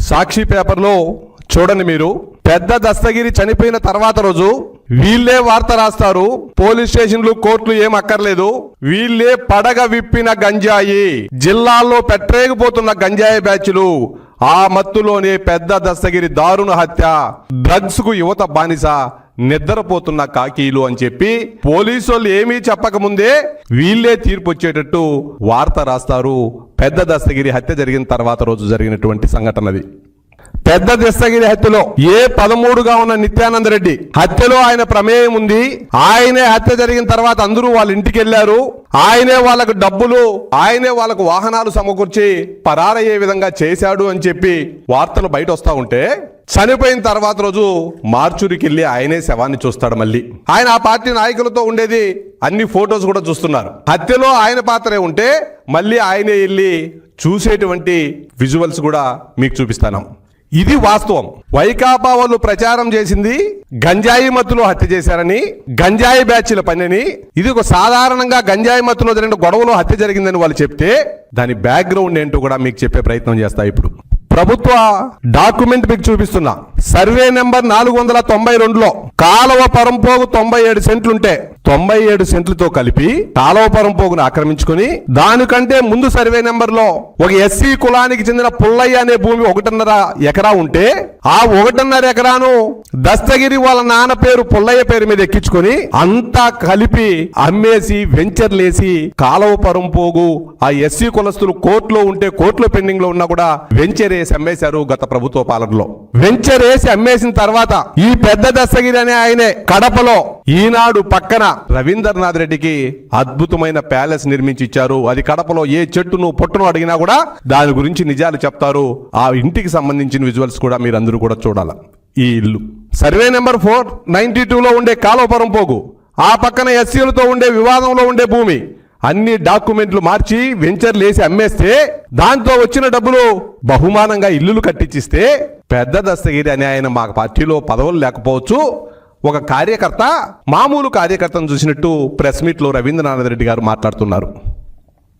సాక్షి పేపర్లో చూడండి మీరు, పెద్ద దస్తగిరి చనిపోయిన తర్వాత రోజు వీళ్ళే వార్త రాస్తారు. పోలీస్ స్టేషన్లు కోర్టులు ఏం అక్కర్లేదు, వీళ్ళే పడగ విప్పిన గంజాయి, జిల్లాల్లో పెట్టరేగిపోతున్న గంజాయి బ్యాచ్లు, ఆ మత్తులోనే పెద్ద దస్తగిరి దారుణ హత్య, డ్రగ్స్ కు యువత బానిస, నిద్రపోతున్న కాకీలు అని చెప్పి పోలీసు వాళ్ళు ఏమీ చెప్పకముందే వీళ్ళే తీర్పు వచ్చేటట్టు వార్త రాస్తారు. పెద్ద దస్తగిరి హత్య జరిగిన తర్వాత రోజు జరిగినటువంటి సంఘటనది. పెద్ద దస్తగిరి హత్యలో A13గా ఉన్న నిత్యానంద రెడ్డి హత్యలో ఆయన ప్రమేయం ఉంది. ఆయనే హత్య జరిగిన తర్వాత అందరూ వాళ్ళ ఇంటికి వెళ్లారు. ఆయనే వాళ్ళకు డబ్బులు, ఆయనే వాళ్ళకు వాహనాలు సమకూర్చి పరారయ్యే విధంగా చేశాడు అని చెప్పి వార్తలు బయట వస్తా ఉంటే, చనిపోయిన తర్వాత రోజు మార్చురికి వెళ్ళి ఆయనే శవాన్ని చూస్తాడు. మళ్ళీ ఆయన ఆ పార్టీ నాయకులతో ఉండేది, అన్ని ఫొటోస్ కూడా చూస్తున్నారు. హత్యలో ఆయన పాత్రే ఉంటే మళ్ళీ ఆయనే వెళ్ళి చూసేటువంటి విజువల్స్ కూడా మీకు చూపిస్తాను. ఇది వాస్తవం. వైకాపా వాళ్ళు ప్రచారం చేసింది గంజాయి మత్తులో హత్య చేశారని, గంజాయి బ్యాచ్ల పనిని. ఇది ఒక సాధారణంగా గంజాయి మత్తులో జరిగిన గొడవలో హత్య జరిగిందని వాళ్ళు చెప్తే, దాని బ్యాక్గ్రౌండ్ ఏంటో కూడా మీకు చెప్పే ప్రయత్నం చేస్తా. ఇప్పుడు ప్రభుత్వ డాక్యుమెంట్ మీకు చూపిస్తున్నా. సర్వే నెంబర్ 492లో కాలువ పరంపోగు 97 సెంట్లుంటే 97 సెంట్లతో కలిపి కాలువ పరంపోగును ఆక్రమించుకుని, దానికంటే ముందు సర్వే నెంబర్ లో ఒక ఎస్సీ కులానికి చెందిన పుల్లయ్య అనే భూమి 1.5 ఎకరా ఉంటే, ఆ 1.5 ఎకరాను దస్తగిరి వాళ్ళ నాన్న పేరు పుల్లయ్య పేరు మీద ఎక్కించుకొని అంతా కలిపి అమ్మేసి వెంచర్లేసి కాలువ పరంపోగు ఆ ఎస్సీ కులస్తులు కోర్టులో ఉంటే, కోర్టులో పెండింగ్ లో ఉన్నా కూడా వెంచర్ వేసి అమ్మేశారు గత ప్రభుత్వ పాలనలో. వెంచర్ వేసి అమ్మేసిన తర్వాత ఈ పెద్ద దస్తగిరి అనే ఆయనే కడపలో ఈనాడు పక్కన రవీంద్రనాథ్ రెడ్డికి అద్భుతమైన ప్యాలెస్ నిర్మించి ఇచ్చారు. అది కడపలో ఏ చెట్టును పొట్టును అడిగినా కూడా దాని గురించి నిజాలు చెప్తారు. ఆ ఇంటికి సంబంధించిన విజువల్స్ కూడా మీరు అందరూ కూడా చూడాలి. ఈ ఇల్లు సర్వే నెంబర్ 492లో ఉండే కాలువపురం పోగు, ఆ పక్కన ఎస్సీలతో ఉండే వివాదంలో ఉండే భూమి, అన్ని డాక్యుమెంట్లు మార్చి వెంచర్లు వేసి అమ్మేస్తే, దాంతో వచ్చిన డబ్బులు బహుమానంగా ఇల్లులు కట్టించిస్తే, పెద్ద దస్తగిరి అనే ఆయన మా పార్టీలో పదవులు లేకపోవచ్చు, ఒక కార్యకర్త, మామూలు కార్యకర్తను చూసినట్టు ప్రెస్ మీట్ లో రవీంద్రనాథ్ రెడ్డి గారు మాట్లాడుతున్నారు.